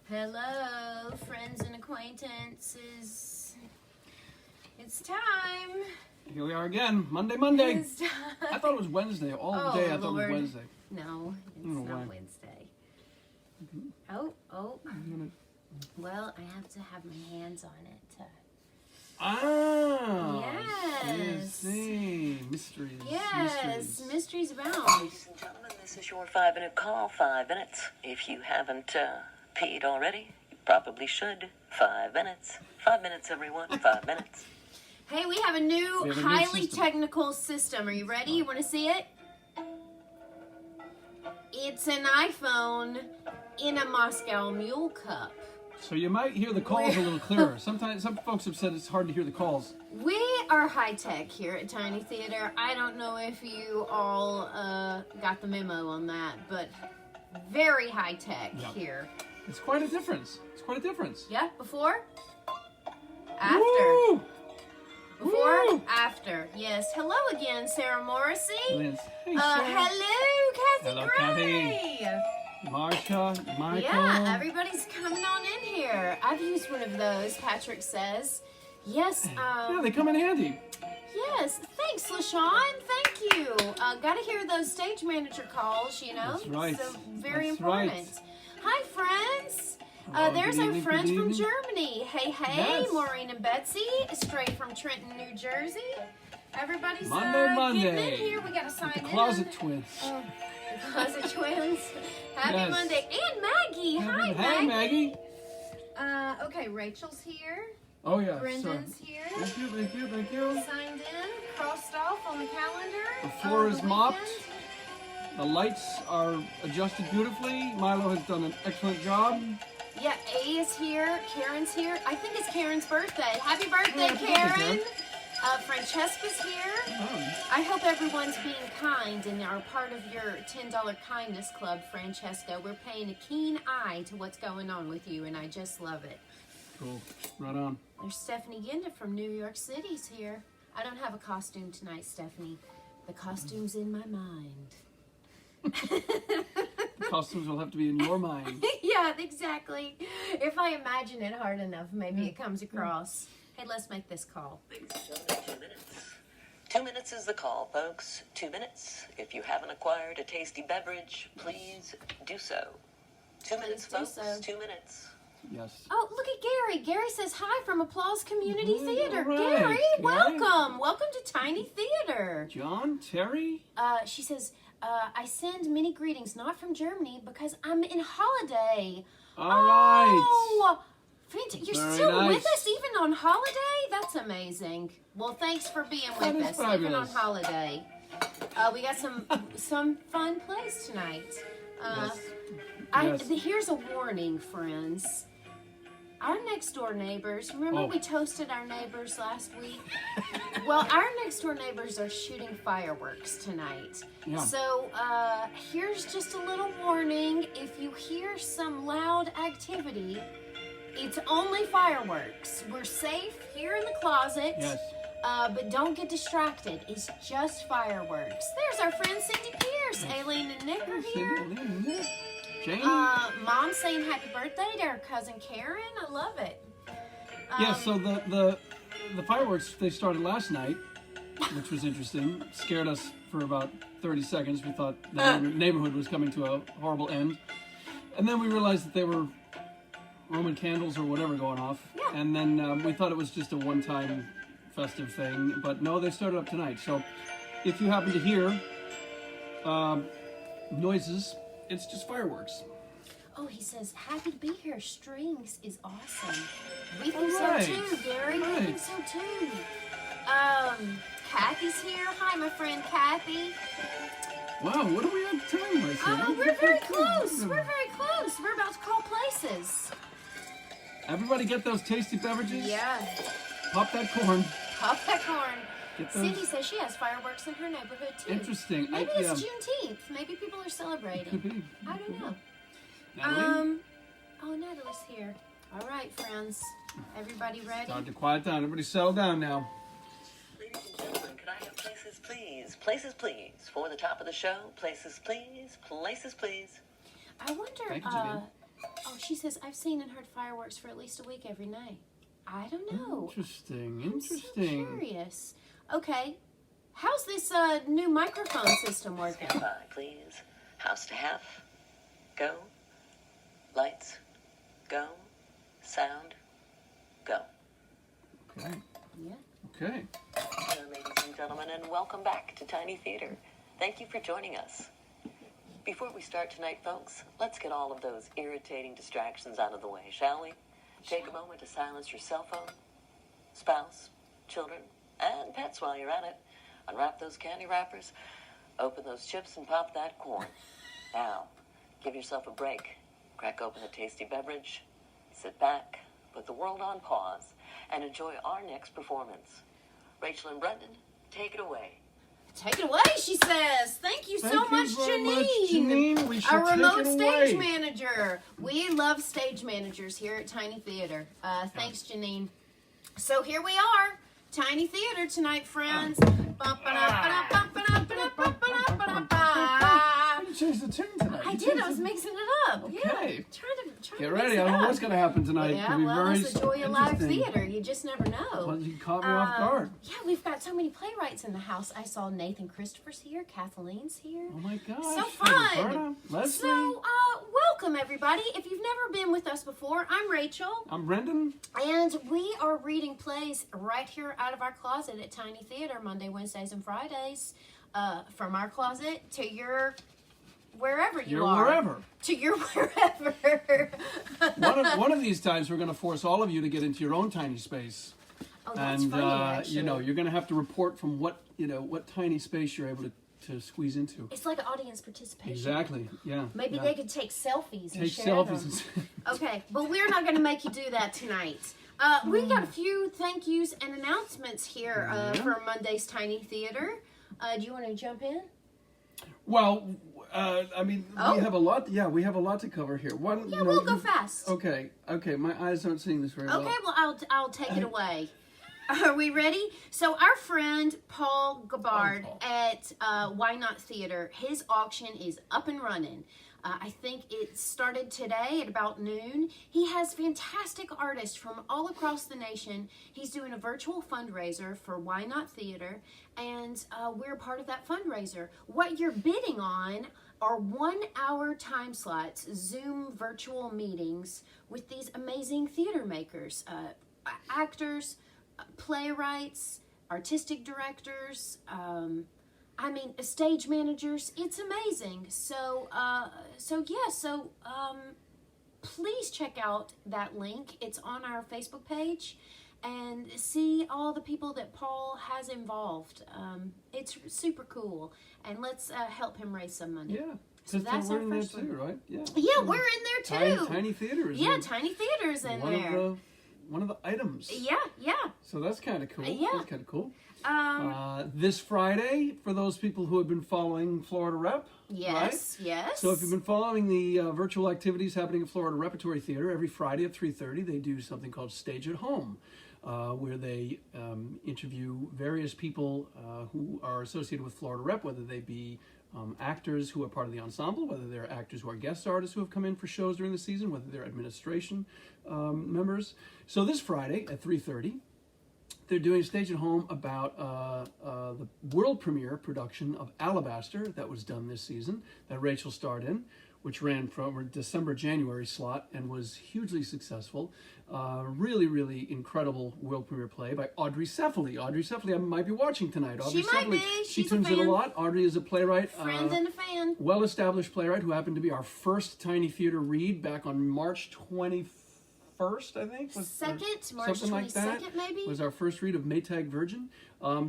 Hello, friends and acquaintances. It's time. Here we are again, Monday. It's time. I thought it was Wednesday. All day I thought it was Wednesday. No, it's not Wednesday. Oh. Well, I have to have my hands on it. Yes. See. Mysteries. Yes, mysteries abound. Ladies and gentlemen, this is your 5-minute call. 5 minutes. If you haven't peed already, you probably should. 5 minutes. 5 minutes, everyone. 5 minutes. Hey, we have a new highly technical system. Are you ready? You want to see it? It's an iPhone in a Moscow Mule cup. So you might hear the calls a little clearer. Sometimes some folks have said it's hard to hear the calls. We are high tech here at Tiny Theater. I don't know if you all got the memo on that, but very high tech here. It's quite a difference. Yeah, before? After. Woo! Before? Woo! After. Yes. Hello again, Sarah Morrissey. Liz. Hey, Sarah. Hello, Kathy Hello, Gray. Kathy. Marsha, Michael. Yeah, everybody's coming on in here. I've used one of those, Patrick says. Yes. Yeah, they come in handy. Yes. Thanks, LaShawn. Thank you. Got to hear those stage manager calls, you know. That's right. So very That's important. right. Hi, friends. Hello, There's good our evening, friends good from evening. Germany. Hey, Yes. Maureen and Betsy, straight from Trenton, New Jersey. Everybody's Monday. getting in here. We got to sign The in. Closet Twins. The Closet Twins. Happy Yes. Monday. And Maggie. Hi, Hey, Maggie. Okay, Rachel's here. Oh, yeah. Brendan's Sorry. here. Thank you. Signed in, crossed off on the calendar. The floor is mopped. weekend. The lights are adjusted beautifully. Milo has done an excellent job. Yeah, A is here. Karen's here. I think it's Karen's birthday. Happy birthday, happy birthday, Karen. Karen. Francesca's here. Oh. I hope everyone's being kind and are part of your $10 kindness club, Francesca. We're paying a keen eye to what's going on with you, and I just love it. Cool. Right on. There's Stephanie Ginda from New York City's here. I don't have a costume tonight, Stephanie. The costume's in my mind. The costumes will have to be in your mind. Yeah, exactly. If I imagine it hard enough, maybe it comes across. Hey, let's make this call. Ladies and gentlemen, 2 minutes. 2 minutes is the call, folks. 2 minutes. If you haven't acquired a tasty beverage, please do so. 2 minutes, do folks. so. 2 minutes. Yes. Oh, look at Gary. Gary says hi from Applause Community Theater. all right. Gary, Gary. welcome. Welcome to Tiny Theater. John, Terry. She says, I send many greetings, not from Germany, because I'm in holiday. All right. Oh, you're Very still nice. with us even on holiday? That's amazing. Well, thanks for being That with is us even on fabulous. holiday. We got some fun plays tonight. Yes. Here's a warning, friends. Our next door neighbors, remember we toasted our neighbors last week? Well, our next door neighbors are shooting fireworks tonight. Yeah. So here's just a little warning. If you hear some loud activity, it's only fireworks. We're safe here in the closet. Yes. But don't get distracted. It's just fireworks. There's our friend Cindy Pierce. Aileen and Nick are here. Jane? Mom saying happy birthday to our cousin Karen. I love it. Yeah, so the fireworks, they started last night, which was interesting. Scared us for about 30 seconds. We thought the neighborhood was coming to a horrible end. And then we realized that they were Roman candles or whatever going off. Yeah. And then we thought it was just a one-time festive thing. But no, they started up tonight. So if you happen to hear noises, it's just fireworks. Oh, he says, happy to be here. Strings is awesome. We think All so too, Gary. We think so too. Kathy's here. Hi, my friend Kathy. Wow, what do we have time-wise here? Oh, we're very close. We're very close. We're about to call places. Everybody get those tasty beverages? Yeah. Pop that corn. Pop that corn. Get those. Cindy says she has fireworks in her neighborhood too. Interesting. Maybe it's Juneteenth. Maybe people are celebrating. Could be. I don't know. Natalie? Oh, Natalie's here. All right, friends. Everybody ready? Time to quiet down. Everybody settle down now. Ladies and gentlemen, could I have places, please? Places, please. For the top of the show, places, please. Places, please. I wonder, Thank you, Janine. oh, She says, I've seen and heard fireworks for at least a week every night. I don't know. Interesting. I'm so curious. Okay. How's this new microphone system working? Stand by, please. House to half. Go. Lights. Go. Sound. Go. Okay. Yeah. Okay. Hello, ladies and gentlemen, and welcome back to Tiny Theater. Thank you for joining us. Before we start tonight, folks, let's get all of those irritating distractions out of the way, shall we? Take a moment to silence your cell phone, spouse, children, and pets while you're at it. Unwrap those candy wrappers, open those chips, and pop that corn. Now, give yourself a break. Crack open a tasty beverage, sit back, put the world on pause, and enjoy our next performance. Rachel and Brendan, take it away. Take it away, she says. Thank you so much, very Janine. much, Janine. We should Our remote take it away. stage manager. We love stage managers here at Tiny Theater. Thanks, Janine. So here we are, Tiny Theater tonight, friends. You changed the tune tonight. I did. I was mixing it up. Okay. Yeah. Trying to Get mix ready. it I don't know up. what's going to happen tonight. Yeah, It'll be well, very that's the joy of live interesting. theater. You just never know. Well, you caught me off guard. Yeah, we've got so many playwrights in the house. I saw Nathan Christopher's here. Kathleen's here. Oh my gosh. So Rachel fun. Burttram, Leslie. So, welcome everybody. If you've never been with us before, I'm Rachel. I'm Brendan. And we are reading plays right here out of our closet at Tiny Theater, Monday, Wednesdays, and Fridays. From our closet to your wherever you are. Wherever. To your wherever. One of these times, we're going to force all of you to get into your own tiny space. Oh, that's And, funny, actually. you're going to have to report from what tiny space you're able to squeeze into. It's like audience participation. Exactly, yeah. Maybe yeah. they could take selfies and Take share selfies. them. Okay, but we're not going to make you do that tonight. We got a few thank yous and announcements here for Monday's Tiny Theater. Do you want to jump in? Well, we have a lot. Yeah, we have a lot to cover here. One, Yeah, we'll go fast. Okay. My eyes aren't seeing this very well. Okay, well, I'll take it away. Are we ready? So our friend Paul Gabbard at Why Not Theater, his auction is up and running. I think it started today at about noon. He has fantastic artists from all across the nation. He's doing a virtual fundraiser for Why Not Theater, and we're part of that fundraiser. What you're bidding on are 1 hour time slots, Zoom virtual meetings with these amazing theater makers, actors, playwrights, artistic directors, stage managers. It's amazing. So please check out that link. It's on our Facebook page, and see all the people that Paul has involved. It's super cool, and let's help him raise some money. Yeah. So that's our we're in there first too, one. right? Yeah. Yeah, we're in there too. Tiny theaters. Yeah, Tiny Theater's in there. One of the items. Yeah. So that's kind of cool. Yeah. That's kind of cool. This Friday, for those people who have been following Florida Rep. Yes, right? yes. So if you've been following the virtual activities happening at Florida Repertory Theater, every Friday at 3:30, they do something called Stage at Home, where they interview various people who are associated with Florida Rep, whether they be actors who are part of the ensemble, whether they're actors who are guest artists who have come in for shows during the season, whether they're administration members. So this Friday at 3:30, they're doing a Stage at Home about the world premiere production of Alabaster that was done this season, that Rachel starred in, which ran from a December-January slot and was hugely successful. Really, really incredible world premiere play by Audrey Cephaly. Audrey Cephaly might be watching tonight. Audrey She might Cephaly, be. She She's a tunes in fan. a lot. Audrey is a playwright. Friend and a fan. Well-established playwright who happened to be our first Tiny Theater read back on March 21st, I think. March something like that. 22nd, maybe? Was our first read of Maytag Virgin.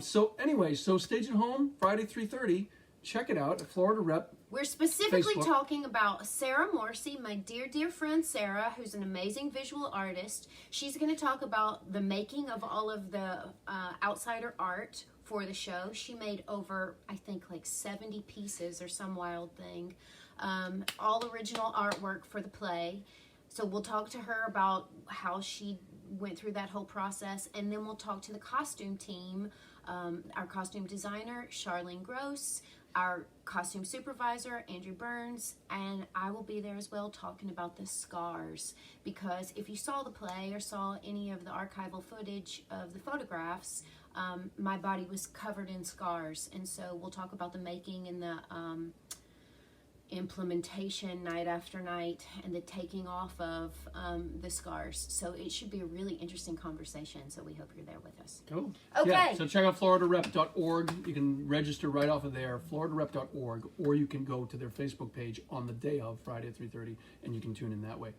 So Stage at Home, Friday 3:30. Check it out at Florida Rep. We're specifically Facebook. talking about Sarah Morrissey, my dear friend Sarah, who's an amazing visual artist. She's going to talk about the making of all of the outsider art for the show. She made over, I think, like 70 pieces or some wild thing. All original artwork for the play. So we'll talk to her about how she went through that whole process, and then we'll talk to the costume team our costume designer, Charlene Gross, our costume supervisor, Andrew Burns, and I will be there as well talking about the scars. Because if you saw the play or saw any of the archival footage of the photographs, my body was covered in scars. And so we'll talk about the making and the implementation night after night and the taking off of the scars. So it should be a really interesting conversation. So we hope you're there with us. Cool. Okay. Yeah, so check out floridarep.org. You can register right off of there, floridarep.org, or you can go to their Facebook page on the day of Friday at 3:30, and you can tune in that way.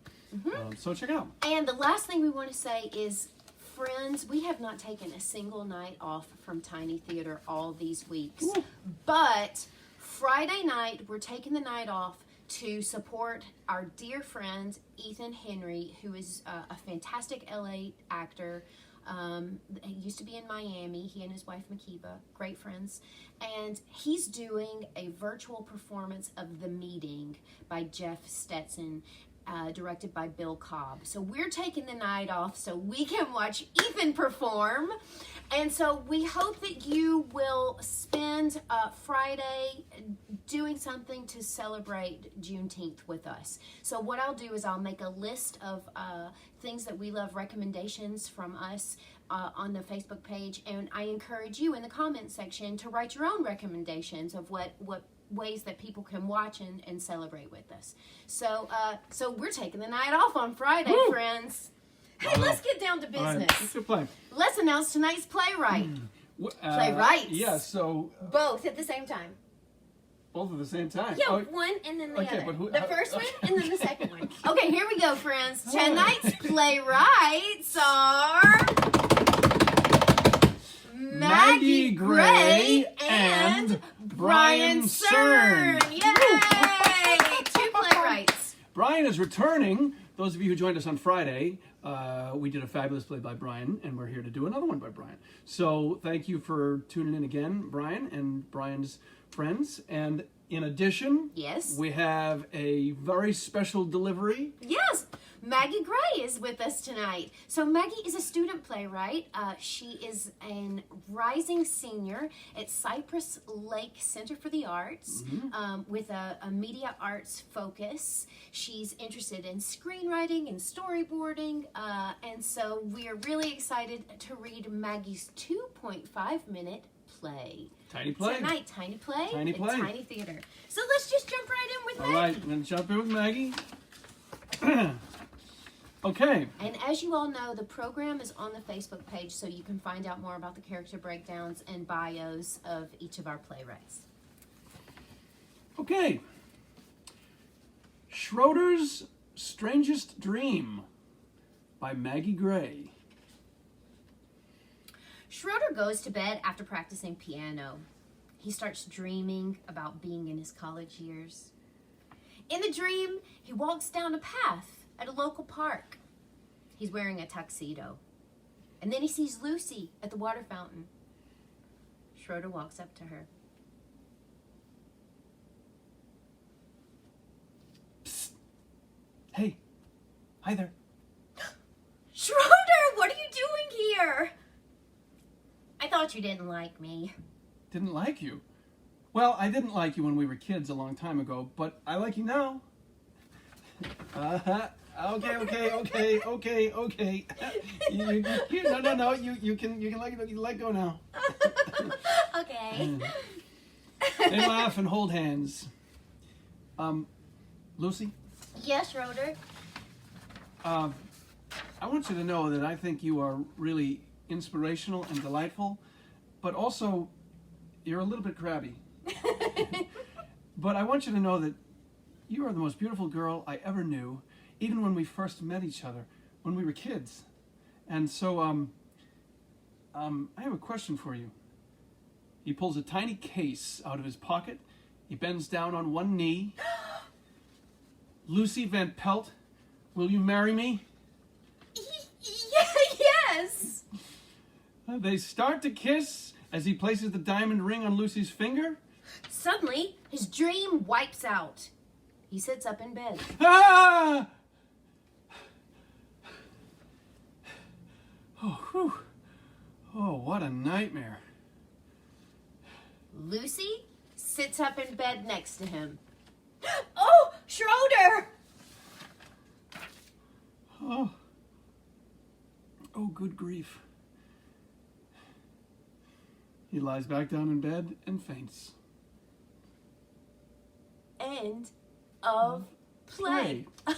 So check it out. And the last thing we want to say is, friends, we have not taken a single night off from Tiny Theater all these weeks. Ooh. But Friday night, we're taking the night off to support our dear friend Ethan Henry, who is a fantastic LA actor. He used to be in Miami. He and his wife Makiba, great friends. And he's doing a virtual performance of The Meeting by Jeff Stetson, directed by Bill Cobb. So we're taking the night off so we can watch Ethan perform. And so we hope that you will spend Friday doing something to celebrate Juneteenth with us. So what I'll do is I'll make a list of things that we love, recommendations from us on the Facebook page. And I encourage you in the comment section to write your own recommendations of what ways that people can watch and celebrate with us. So we're taking the night off on Friday, friends. Hey, let's get down to business. All right, let's play. Let's announce tonight's playwright. Playwrights. Yeah, so Both at the same time. both at the same time. Yeah, Oh, one and then the okay, other. but who- The first one and then the second one. Okay, here we go, friends. Tonight's playwrights are Maggie Gray and Brian Cern. Yay! Two playwrights. Brian is returning. Those of you who joined us on Friday, we did a fabulous play by Brian, and we're here to do another one by Brian. So thank you for tuning in again, Brian and Brian's friends. And in addition, Yes. we have a very special delivery. Yes, Maggie Gray is with us tonight. So Maggie is a student playwright. She is a rising senior at Cypress Lake Center for the Arts with a media arts focus. She's interested in screenwriting and storyboarding. And so we are really excited to read Maggie's 2.5-minute play. Tiny play. Tonight, Tiny Play Tiny at play. Tiny Theater. So let's just jump right in with All Maggie. right, I'm going to jump in with Maggie. Okay. And as you all know, the program is on the Facebook page, so you can find out more about the character breakdowns and bios of each of our playwrights. Okay. Schroeder's Strangest Dream by Maggie Gray. Schroeder goes to bed after practicing piano. He starts dreaming about being in his college years. In the dream, he walks down a path at a local park. He's wearing a tuxedo. And then he sees Lucy at the water fountain. Schroeder walks up to her. Psst. Hey. Hi there. Schroeder, what are you doing here? I thought you didn't like me. Didn't like you. Well, I didn't like you when we were kids a long time ago, but I like you now. Okay. No. You can let go now. Okay. They laugh and hold hands. Lucy, Yes, Schroeder. I want you to know that I think you are really inspirational and delightful, but also you're a little bit crabby. But I want you to know that you are the most beautiful girl I ever knew, even when we first met each other, when we were kids. And so, I have a question for you. He pulls a tiny case out of his pocket. He bends down on one knee. Lucy Van Pelt, will you marry me? Yes. They start to kiss as he places the diamond ring on Lucy's finger. Suddenly, his dream wipes out. He sits up in bed. Ah! Oh, whew. Oh, what a nightmare. Lucy sits up in bed next to him. Oh, Schroeder! Oh. Oh, good grief. He lies back down in bed and faints. End of play. Play.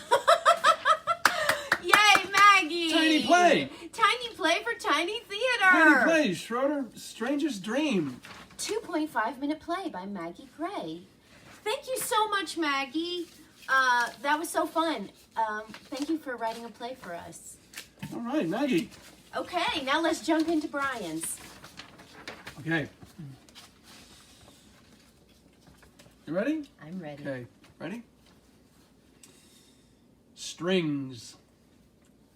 Yay, Maggie! Tiny play! Tiny play for Tiny Theater! Tiny play, Schroeder, Strangest Dream. 2.5-minute play by Maggie Gray. Thank you so much, Maggie. That was so fun. Thank you for writing a play for us. All right, Maggie. Okay, now let's jump into Brian's. Okay. You ready? I'm ready. Okay, ready? Strings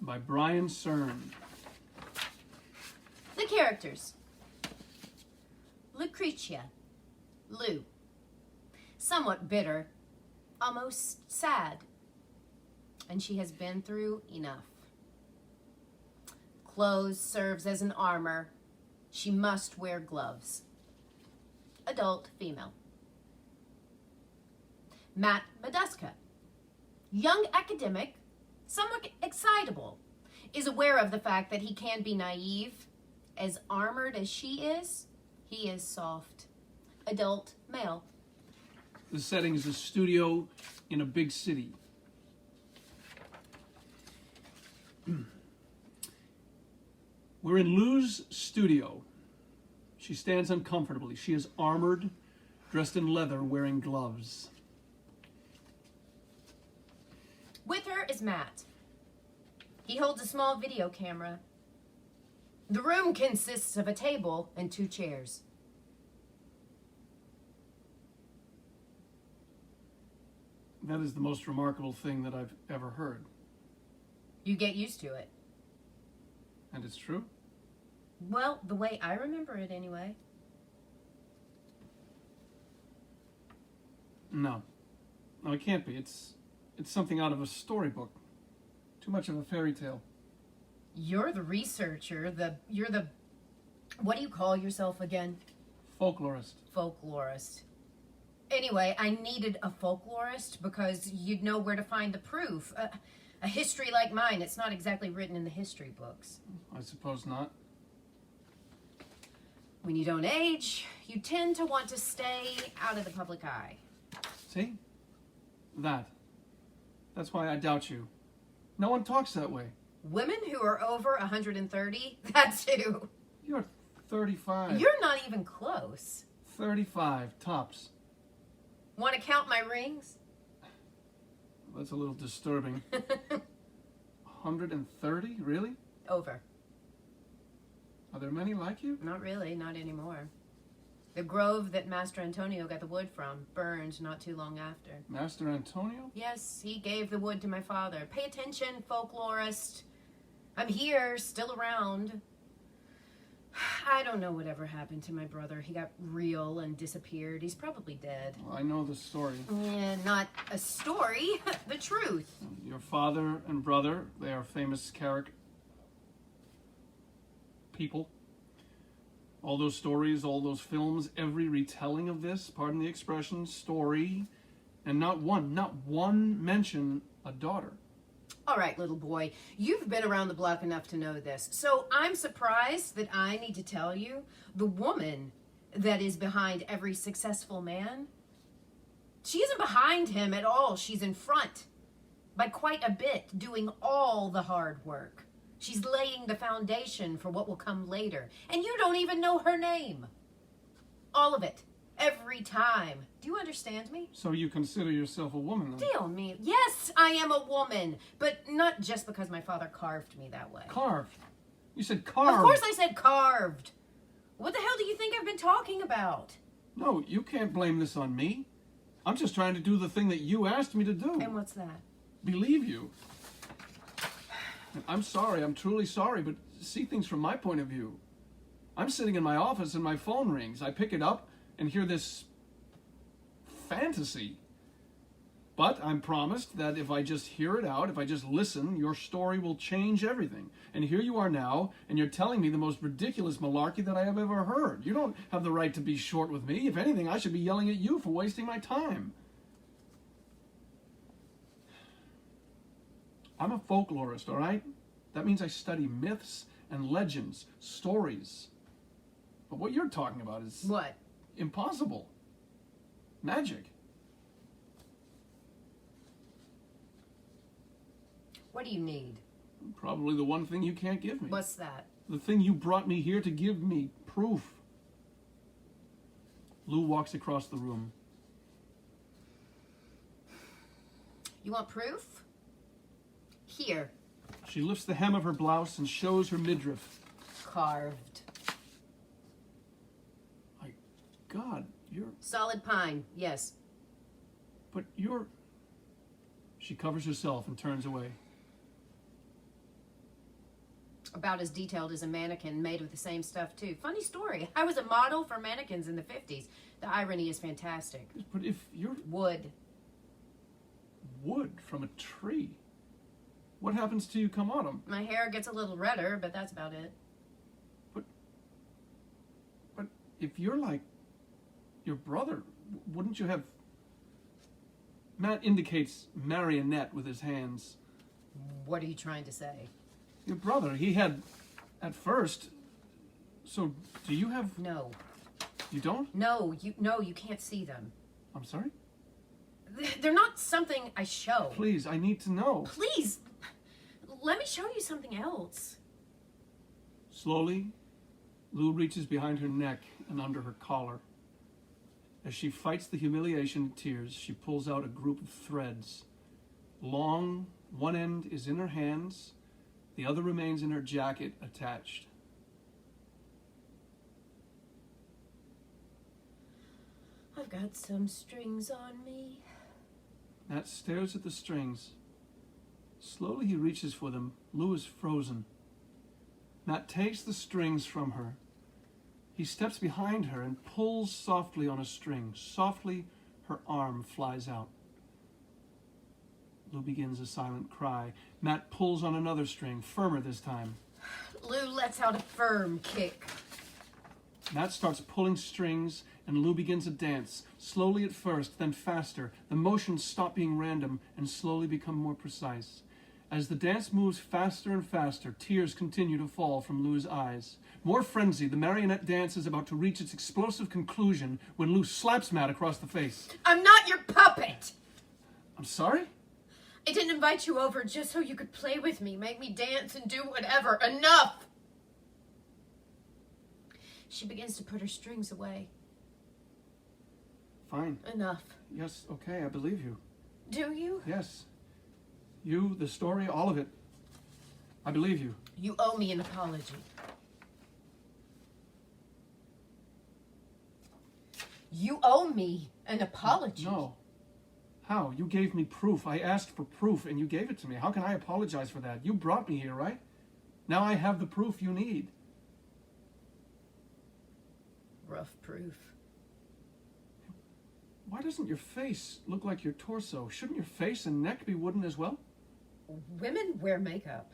by Brian Cern. The characters. Lucretia. Lou. Somewhat bitter. Almost sad. And she has been through enough. Clothes serves as an armor. She must wear gloves. Adult female. Matt Meduska. Young academic, somewhat excitable, is aware of the fact that he can be naive. As armored as she is, he is soft. Adult male. The setting is a studio in a big city. We're in Lou's studio. She stands uncomfortably. She is armored, dressed in leather, wearing gloves. With her is Matt. He holds a small video camera. The room consists of a table and 2 chairs. That is the most remarkable thing that I've ever heard. You get used to it. And it's true? Well, the way I remember it anyway. No. No, it can't be. It's something out of a storybook. Too much of a fairy tale. You're the researcher, you're the, what do you call yourself again? Folklorist. Folklorist. Anyway, I needed a folklorist because you'd know where to find the proof. A history like mine, it's not exactly written in the history books. I suppose not. When you don't age, you tend to want to stay out of the public eye. See? That's why I doubt you. No one talks that way. Women who are over 130, that's who. You're 35. You're not even close. 35, tops. Want to count my rings? That's a little disturbing. 130? Really? Over. Are there many like you? Not really, not anymore. The grove that Master Antonio got the wood from burned not too long after. Master Antonio? Yes, he gave the wood to my father. Pay attention, folklorist. I'm here, still around. I don't know whatever happened to my brother. He got real and disappeared. He's probably dead. Well, I know the story. Yeah, not a story, the truth. Your father and brother, they are famous people. All those stories, all those films, every retelling of this, pardon the expression, story, and not one mention a daughter. All right, little boy, you've been around the block enough to know this. So I'm surprised that I need to tell you the woman that is behind every successful man, she isn't behind him at all. She's in front by quite a bit, doing all the hard work. She's laying the foundation for what will come later. And you don't even know her name. All of it. Every time. Do you understand me? So you consider yourself a woman, then? Deal me. Yes, I am a woman. But not just because my father carved me that way. Carved? You said carved. Of course I said carved. What the hell do you think I've been talking about? No, you can't blame this on me. I'm just trying to do the thing that you asked me to do. And what's that? Believe you. I'm sorry, I'm truly sorry, but see things from my point of view. I'm sitting in my office and my phone rings. I pick it up and hear this fantasy. But I'm promised that if I just hear it out, if I just listen, your story will change everything. And here you are now, and you're telling me the most ridiculous malarkey that I have ever heard. You don't have the right to be short with me. If anything, I should be yelling at you for wasting my time. I'm a folklorist, all right? That means I study myths and legends, stories. But what you're talking about is... What? Impossible. Magic. What do you need? Probably the one thing you can't give me. What's that? The thing you brought me here to give me. Proof. Lou walks across the room. You want proof? Here. She lifts the hem of her blouse and shows her midriff. Carved. My God, you're... Solid pine, yes. But you're... She covers herself and turns away. About as detailed as a mannequin made with the same stuff, too. Funny story. I was a model for mannequins in the 50s. The irony is fantastic. But if you're... Wood. Wood from a tree, what happens to you come autumn? My hair gets a little redder, but that's about it. But if you're like your brother, wouldn't you have... Matt indicates marionette with his hands. What are you trying to say? Your brother, he had at first. So do you have... No. You don't? No, you can't see them. I'm sorry? They're not something I show. Please, I need to know. Please, let me show you something else. Slowly, Lou reaches behind her neck and under her collar. As she fights the humiliation and tears, she pulls out a group of threads. Long, one end is in her hands, the other remains in her jacket attached. I've got some strings on me. Matt stares at the strings. Slowly he reaches for them. Lou is frozen. Matt takes the strings from her. He steps behind her and pulls softly on a string. Softly, her arm flies out. Lou begins a silent cry. Matt pulls on another string, firmer this time. Lou lets out a firm kick. Matt starts pulling strings, and Lou begins a dance, slowly at first, then faster. The motions stop being random and slowly become more precise. As the dance moves faster and faster, tears continue to fall from Lou's eyes. More frenzied, the marionette dance is about to reach its explosive conclusion when Lou slaps Matt across the face. I'm not your puppet! I'm sorry? I didn't invite you over just so you could play with me, make me dance and do whatever. Enough! She begins to put her strings away. Fine. Enough. Yes, okay, I believe you. Do you? Yes. You, the story, all of it. I believe you. You owe me an apology. You owe me an apology. No. How? You gave me proof. I asked for proof and you gave it to me. How can I apologize for that? You brought me here, right? Now I have the proof you need. Rough proof. Why doesn't your face look like your torso? Shouldn't your face and neck be wooden as well? Women wear makeup.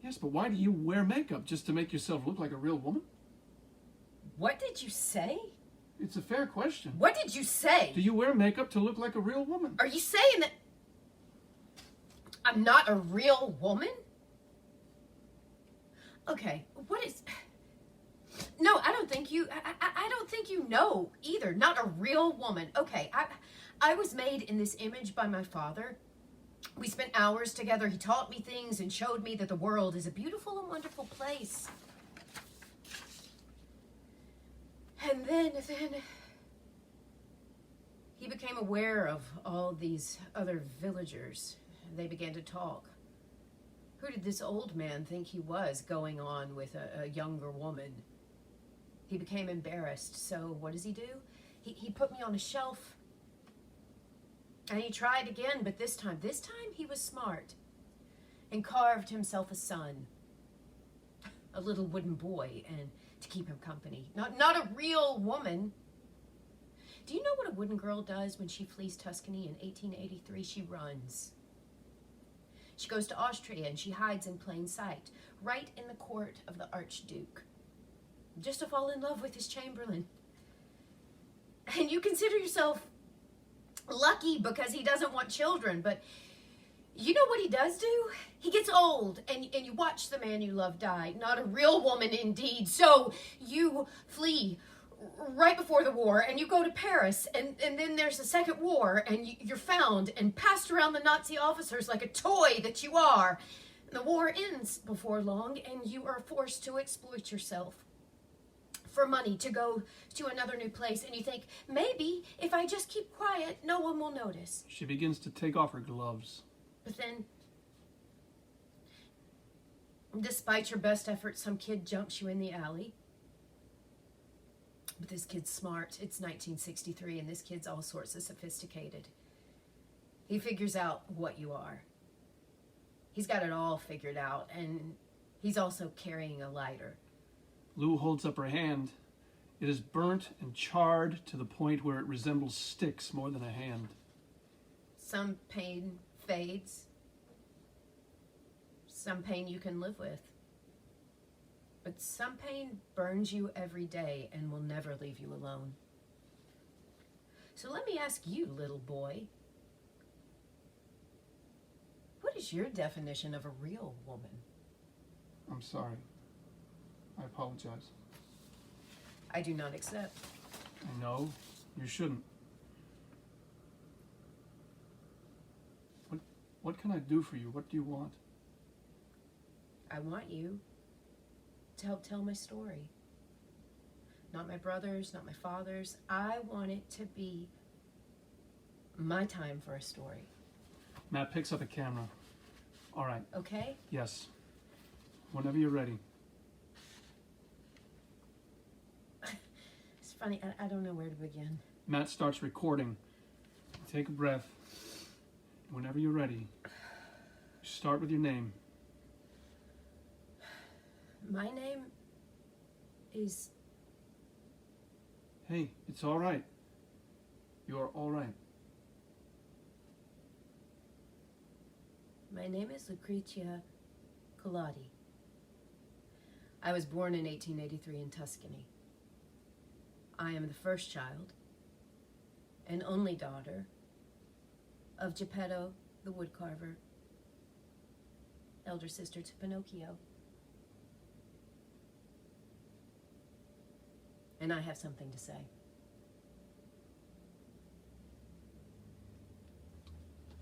Yes, but why do you wear makeup? Just to make yourself look like a real woman? What did you say? It's a fair question. What did you say? Do you wear makeup to look like a real woman? Are you saying that I'm not a real woman? Okay, what is... No, I don't think you... I don't think you know either. Not a real woman. Okay, I was made in this image by my father. We spent hours together. He taught me things and showed me that the world is a beautiful and wonderful place. And then he became aware of all these other villagers. They began to talk. Who did this old man think he was going on with a younger woman? He became embarrassed. So what does he do? He put me on a shelf. And he tried again, but this time he was smart. And carved himself a son. A little wooden boy, and to keep him company. Not a real woman. Do you know what a wooden girl does when she flees Tuscany in 1883? She runs. She goes to Austria and she hides in plain sight, right in the court of the Archduke, just to fall in love with his chamberlain. And you consider yourself lucky because he doesn't want children, but you know what he does do? He gets old, and you watch the man you love die. Not a real woman, indeed. So you flee right before the war, and you go to Paris, and then there's a second war, and you're found and passed around the Nazi officers like a toy that you are. And the war ends before long, and you are forced to exploit yourself for money to go to another new place, and you think, maybe if I just keep quiet, no one will notice. She begins to take off her gloves. But then, despite your best efforts, some kid jumps you in the alley. But this kid's smart. It's 1963, and this kid's all sorts of sophisticated. He figures out what you are. He's got it all figured out, and he's also carrying a lighter. Lou holds up her hand. It is burnt and charred to the point where it resembles sticks more than a hand. Some pain fades. Some pain you can live with. But some pain burns you every day and will never leave you alone. So let me ask you, little boy, what is your definition of a real woman? I'm sorry. I apologize. I do not accept. I know. You shouldn't. What can I do for you? What do you want? I want you to help tell my story. Not my brother's, not my father's. I want it to be my time for a story. Matt picks up a camera. All right. Okay? Yes. Whenever you're ready. It's funny, I don't know where to begin. Matt starts recording. Take a breath. Whenever you're ready, start with your name. My name is... Hey, it's all right. You're all right. My name is Lucrezia Colati. I was born in 1883 in Tuscany. I am the first child and only daughter of Geppetto the woodcarver, elder sister to Pinocchio. And I have something to say.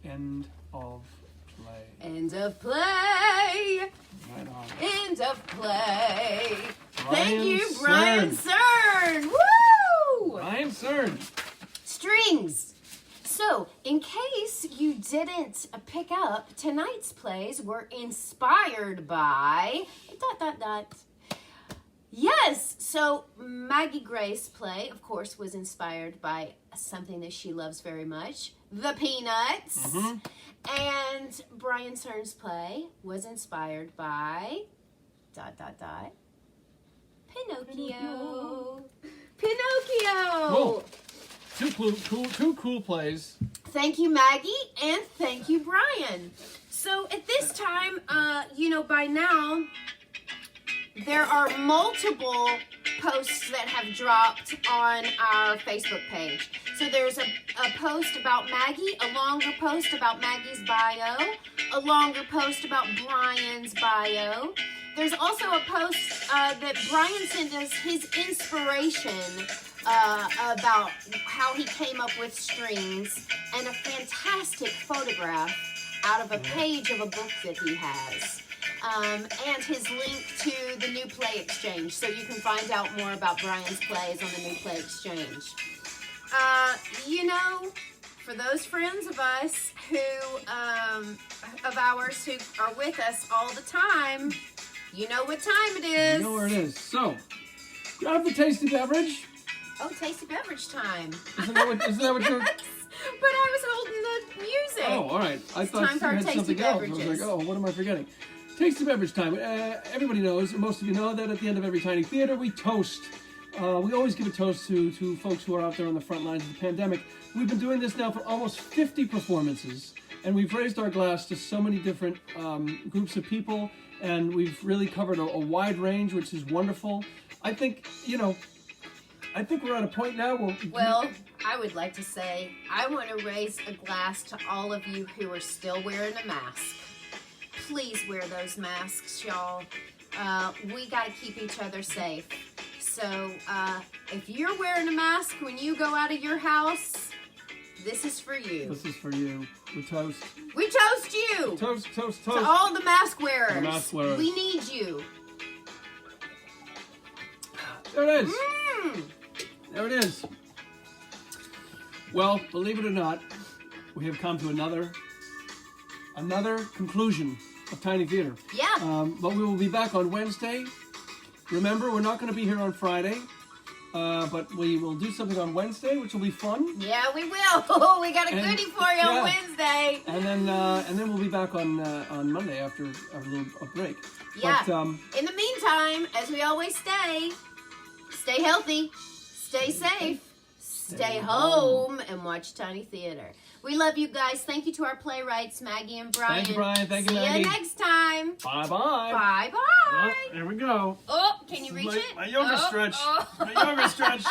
End of play. End of play! Right on. End of play! Brian Thank you, Brian Cern. Cern! Woo! Brian Cern. Strings! So, in case you didn't pick up, tonight's plays were inspired by... ... Yes! So, Maggie Gray's play, of course, was inspired by something that she loves very much, the Peanuts. Mm-hmm. And Brian Cern's play was inspired by... ... Pinocchio. Pinocchio! Cool. Two cool plays. Thank you, Maggie, and thank you, Brian. So at this time, by now, there are multiple posts that have dropped on our Facebook page. So there's a post about Maggie, a longer post about Maggie's bio, a longer post about Brian's bio. There's also a post that Brian sent us his inspiration about how he came up with strings, and a fantastic photograph out of a page of a book that he has. And his link to the New Play Exchange, so you can find out more about Brian's plays on the New Play Exchange. For those friends of us of ours who are with us all the time, you know what time it is. You know where it is. So, grab the tasty beverage. Oh, tasty beverage time. Isn't that what you're... But I was holding the music. Oh, all right. I thought time you for our had tasty something else. I was beverages. like, oh, what am I forgetting? Tasty beverage time. Everybody knows, or most of you know, that at the end of every Tiny Theater, we toast we always give a toast to folks who are out there on the front lines of the pandemic. We've been doing this now for almost 50 performances, and we've raised our glass to so many different groups of people, and we've really covered a wide range, which is wonderful. I think, I think we're at a point now where... Well, I would like to say, I want to raise a glass to all of you who are still wearing a mask. Please wear those masks, y'all. We got to keep each other safe. So, if you're wearing a mask when you go out of your house, this is for you. This is for you. We toast. We toast you! Toast, toast, toast. To all the mask wearers. The mask wearers. We need you. There it is. There it is. Well, believe it or not, we have come to another conclusion of Tiny Theater. Yeah. But we will be back on Wednesday. Remember, we're not going to be here on Friday, but we will do something on Wednesday, which will be fun. Yeah, we will. We got a goodie for you on yeah. Wednesday. And then we'll be back on Monday after a break. Yeah. But, in the meantime, as we always stay healthy, stay safe, stay home, and watch Tiny Theater. We love you guys. Thank you to our playwrights, Maggie and Brian. Thank you, Brian. Thank you, Maggie. See you next time. Bye-bye. Bye-bye. Oh, here we go. Oh, can you reach it? My yoga stretch. Oh. My yoga stretch.